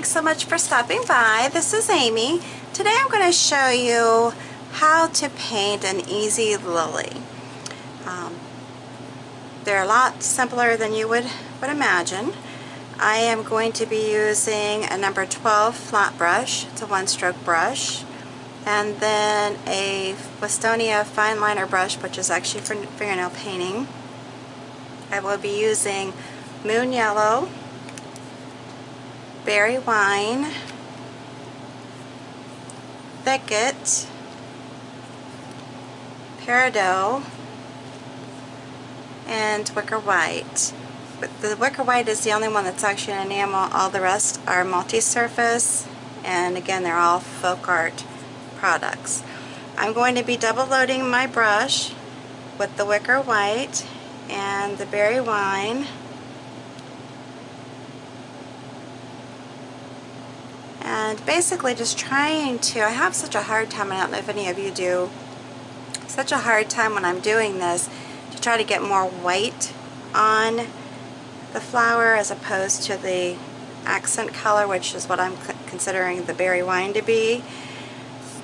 Thanks so much for stopping by. This is Amy. Today I'm going to show you how to paint an easy lily. They're a lot simpler than you would imagine. I am going to be using a number 12 flat brush. It's a one-stroke brush. And then a Westonia fine liner brush, which is actually for fingernail painting. I will be using Moon Yellow, Berry Wine, Thicket, Peridot, and Wicker White. But the Wicker White is the only one that's actually an enamel. All the rest are multi-surface, and again, they're all folk art products. I'm going to be double loading my brush with the Wicker White and the Berry Wine. And basically just trying to, I have such a hard time, I don't know if any of you do, such a hard time when I'm doing this to try to get more white on the flower as opposed to the accent color, which is what I'm considering the Berry Wine to be.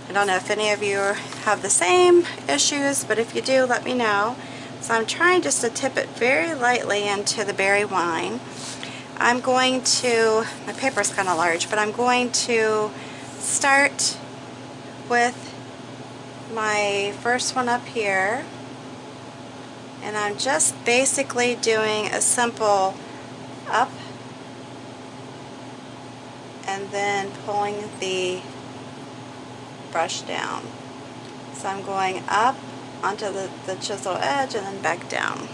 I don't know if any of you have the same issues, but if you do, let me know. So I'm trying just to tip it very lightly into the Berry Wine. I'm going to, my paper is kind of large, but I'm going to start with my first one up here, and I'm just basically doing a simple up and then pulling the brush down. So I'm going up onto the chisel edge and then back down.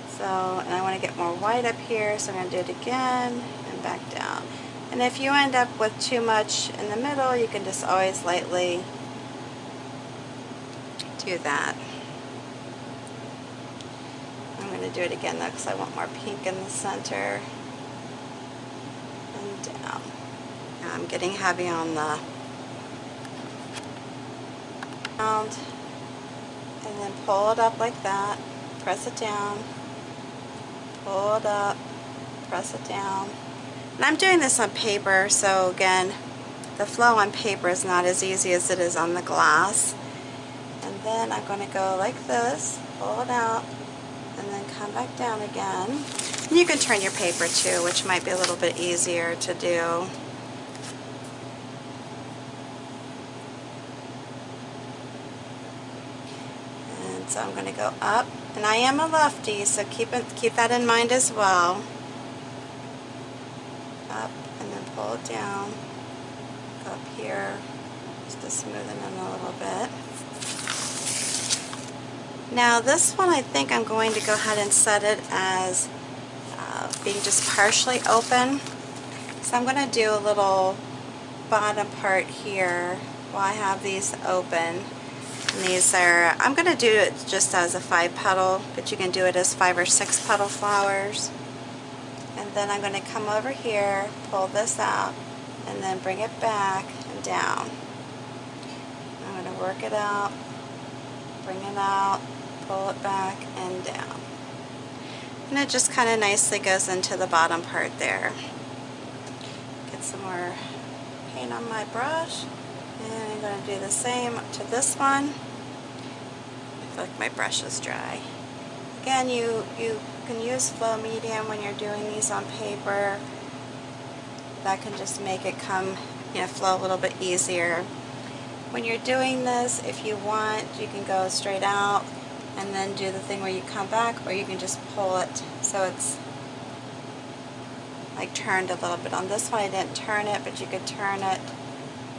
So, and I want to get more white up here, so I'm going to do it again and back down. And if you end up with too much in the middle, you can just always lightly do that. I'm going to do it again though, because I want more pink in the center. And down. Now I'm getting heavy on the round, and then pull it up like that, press it down, pull it up, press it down. And I'm doing this on paper, so again, the flow on paper is not as easy as it is on the glass. And then I'm going to go like this, pull it out, and then come back down again. And you can turn your paper too, which might be a little bit easier to do. And so I'm going to go up, and I am a lefty, so keep that in mind as well. Up and then pull it down, go up here, just to smoothen it a little bit. Now this one, I think I'm going to go ahead and set it as being just partially open. So I'm going to do a little bottom part here while I have these open. And these are, I'm going to do it just as a 5-petal, but you can do it as 5 or 6-petal flowers. And then I'm going to come over here, pull this out, and then bring it back and down. I'm going to work it out, bring it out, pull it back and down. And it just kind of nicely goes into the bottom part there. Get some more paint on my brush. And I'm going to do the same to this one. I feel like my brush is dry. Again, you can use flow medium when you're doing these on paper. That can just make it come, flow a little bit easier. When you're doing this, if you want, you can go straight out and then do the thing where you come back, or you can just pull it so it's like turned a little bit. On this one I didn't turn it, but you could turn it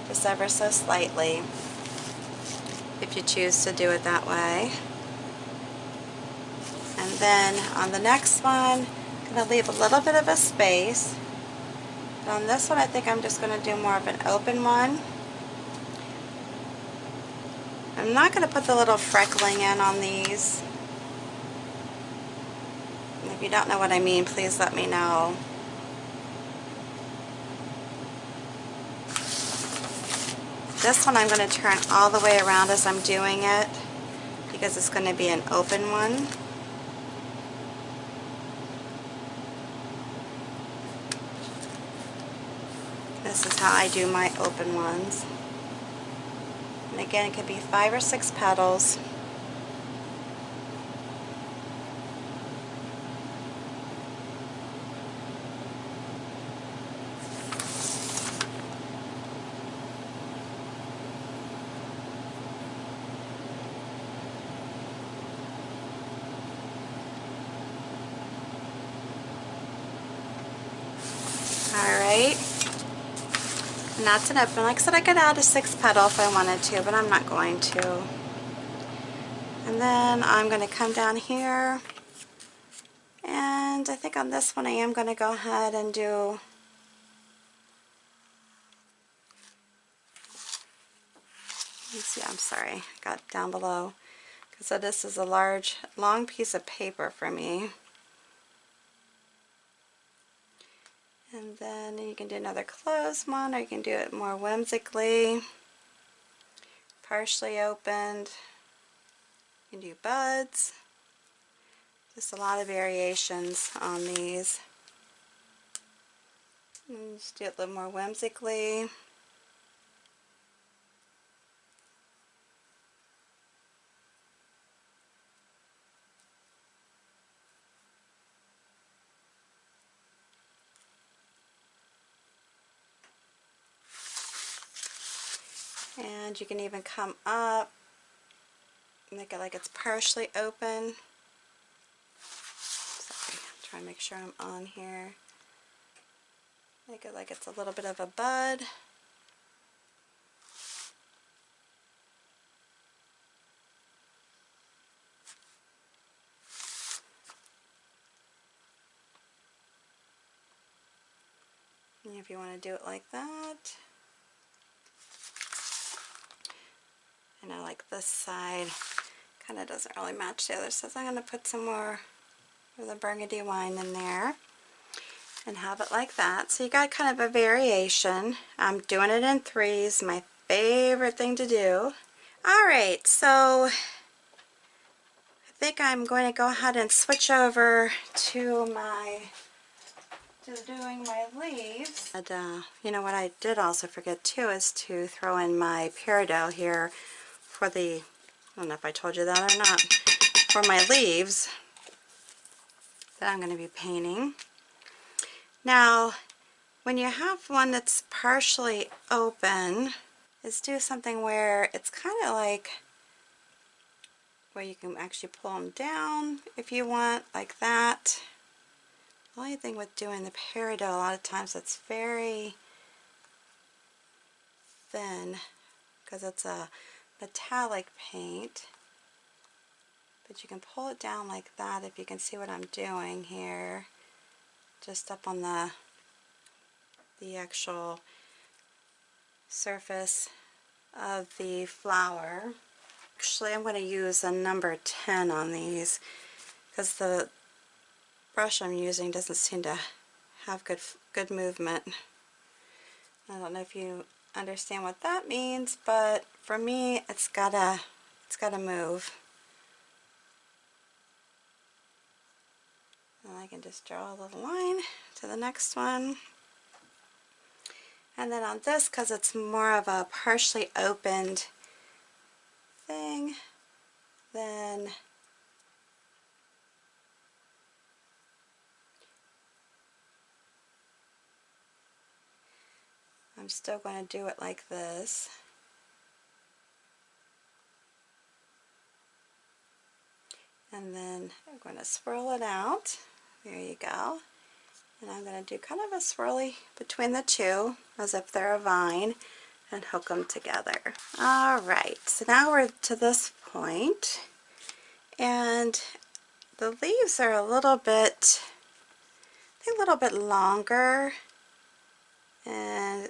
just ever so slightly if you choose to do it that way. And then on the next one, I'm going to leave a little bit of a space. But on this one, I think I'm just going to do more of an open one. I'm not going to put the little freckling in on these. And if you don't know what I mean, please let me know. This one I'm going to turn all the way around as I'm doing it, because it's going to be an open one. This is how I do my open ones. And again, it could be 5 or 6 petals. Alright, and that's an open. Like I said, I could add a 6th petal if I wanted to, but I'm not going to. And then I'm going to come down here, and I think on this one I am going to go ahead and do let's see, I'm sorry, got down below, because so this is a long piece of paper for me. And then you can do another closed one, or you can do it more whimsically, partially opened. You can do buds. Just a lot of variations on these. And just do it a little more whimsically. And you can even come up, make it like it's partially open. Sorry, try to make sure I'm on here. Make it like it's a little bit of a bud. And if you want to do it like that. And I like this side. Kind of doesn't really match the other, so I'm going to put some more of the burgundy wine in there and have it like that. So you got kind of a variation. I'm doing it in 3s, my favorite thing to do. Alright, so I think I'm going to go ahead and switch over to doing my leaves. And you know what I did also forget too is to throw in my Peridot here for the, I don't know if I told you that or not, for my leaves that I'm going to be painting. Now, when you have one that's partially open, is do something where it's kind of like where you can actually pull them down if you want, like that. The only thing with doing the Peridot, a lot of times it's very thin because it's a metallic paint. But you can pull it down like that if you can see what I'm doing here. Just up on the actual surface of the flower. Actually, I'm going to use a number 10 on these because the brush I'm using doesn't seem to have good movement. I don't know if you understand what that means, but for me it's gotta move. And I can just draw a little line to the next one. And then on this, because it's more of a partially opened thing, then I'm still going to do it like this. And then I'm going to swirl it out. There you go. And I'm going to do kind of a swirly between the two as if they're a vine and hook them together. Alright, so now we're to this point, and the leaves are a little bit, I think a little bit longer, and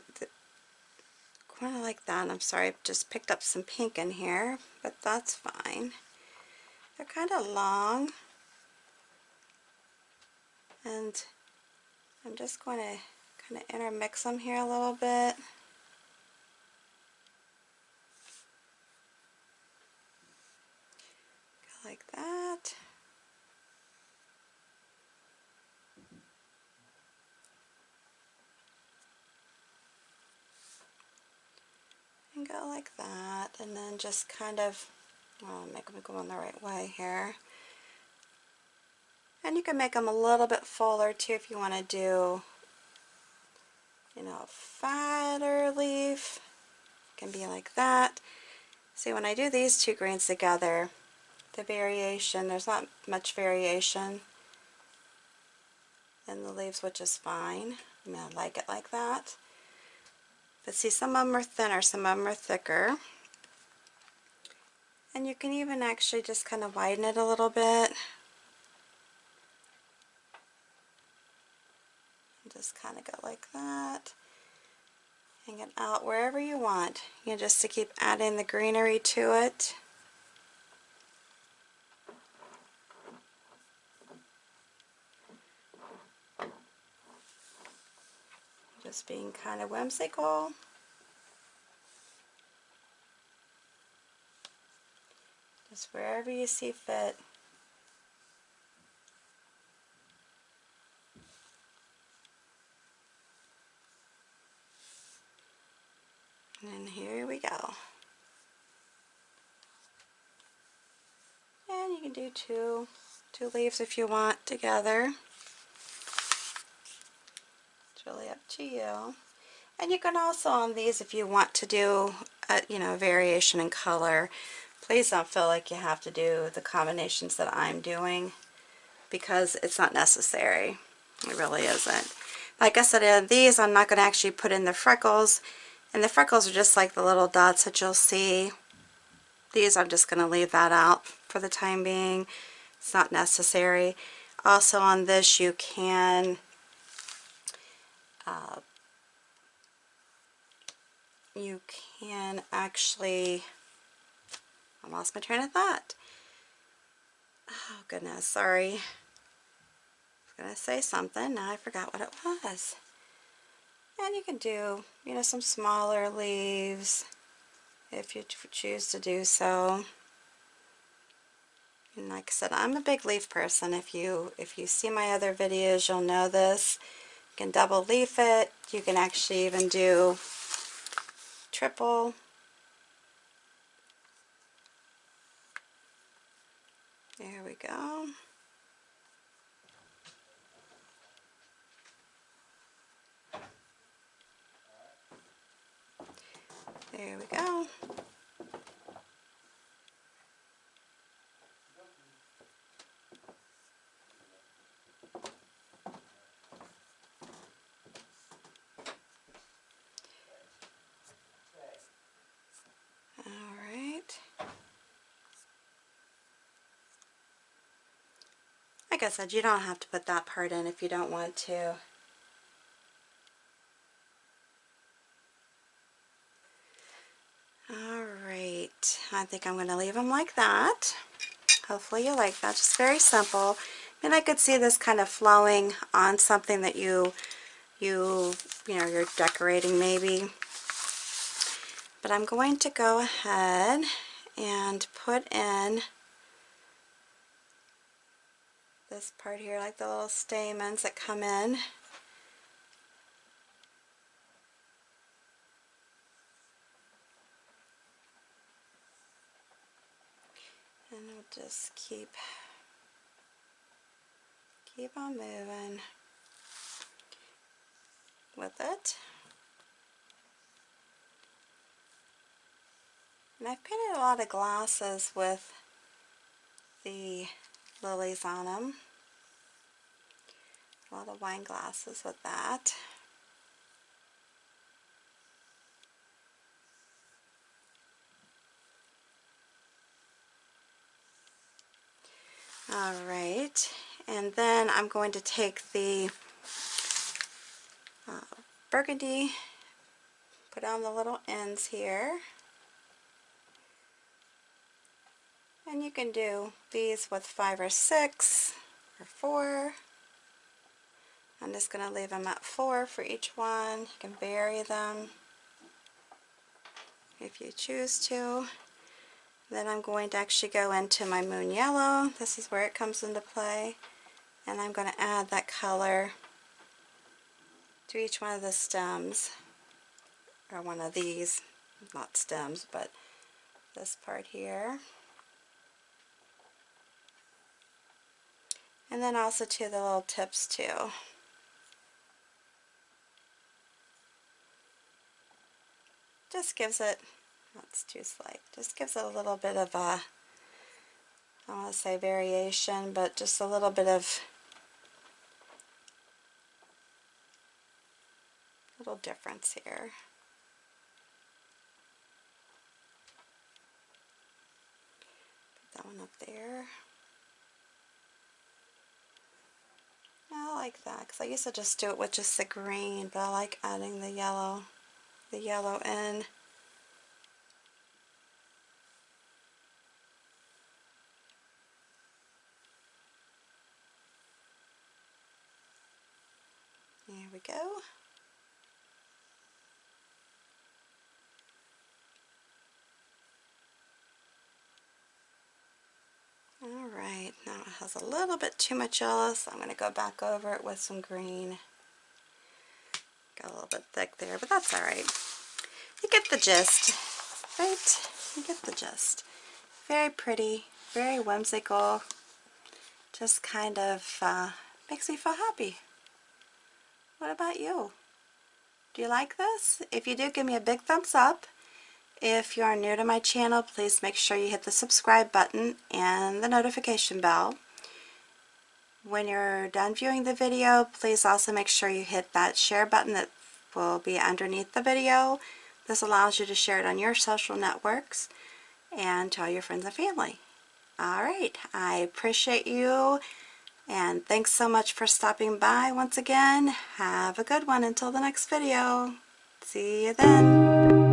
kind of like that. And I'm sorry, I just picked up some pink in here, but that's fine. They're kind of long, and I'm just going to kind of intermix them here a little bit. Like that. go like that, and then just kind of, make them go in the right way here. And you can make them a little bit fuller too if you want to do, you know, a fatter leaf. It can be like that. See, when I do these two greens together, the variation, there's not much variation in the leaves, which is fine. I mean, I like it like that. But see, some of them are thinner, some of them are thicker. And you can even actually just kind of widen it a little bit. And just kind of go like that. Hang it out wherever you want. You know, just to keep adding the greenery to it. Just being kind of whimsical. Just wherever you see fit. And here we go. And you can do two leaves if you want together. It's really up to you. And you can also on these, if you want to do a, you know, variation in color, please don't feel like you have to do the combinations that I'm doing, because it's not necessary. It really isn't. Like I said, in these I'm not going to actually put in the freckles, and the freckles are just like the little dots that you'll see. These I'm just going to leave that out for the time being. It's not necessary. Also on this you can actually, I lost my train of thought. Oh goodness, sorry. I was going to say something, now I forgot what it was. And you can do, you know, some smaller leaves if you choose to do so. And like I said, I'm a big leaf person. If you see my other videos, you'll know this. You can double leaf it. You can actually even do triple. There we go. There we go. Alright. Like I said, you don't have to put that part in if you don't want to. Alright, I think I'm going to leave them like that. Hopefully you like that. Just very simple. And I could see this kind of flowing on something that you know, you're decorating maybe. But I'm going to go ahead and put in this part here, like the little stamens that come in. And we'll just keep on moving with it. And I've painted a lot of glasses with the lilies on them. A lot of wine glasses with that. Alright, and then I'm going to take the burgundy, put on the little ends here. And you can do these with 5 or 6 or 4. I'm just going to leave them at 4 for each one. You can vary them if you choose to. Then I'm going to actually go into my moon yellow. This is where it comes into play. And I'm going to add that color to each one of the stems, or one of these. not stems, but this part here. And then also to the little tips too. Just gives it, that's too slight, just gives it a little bit of a, I don't want to say variation, but just a little bit of, little difference here. Put that one up there. I like that because I used to just do it with just the green, but I like adding the yellow in. There we go. Alright, now it has a little bit too much yellow, so I'm going to go back over it with some green. Got a little bit thick there, but that's alright. You get the gist, right? You get the gist. Very pretty, very whimsical, just kind of makes me feel happy. What about you? Do you like this? If you do, give me a big thumbs up. If you are new to my channel, please make sure you hit the subscribe button and the notification bell. When you're done viewing the video, please also make sure you hit that share button that will be underneath the video. This allows you to share it on your social networks and to all your friends and family. Alright, I appreciate you, and thanks so much for stopping by once again. Have a good one until the next video. See you then.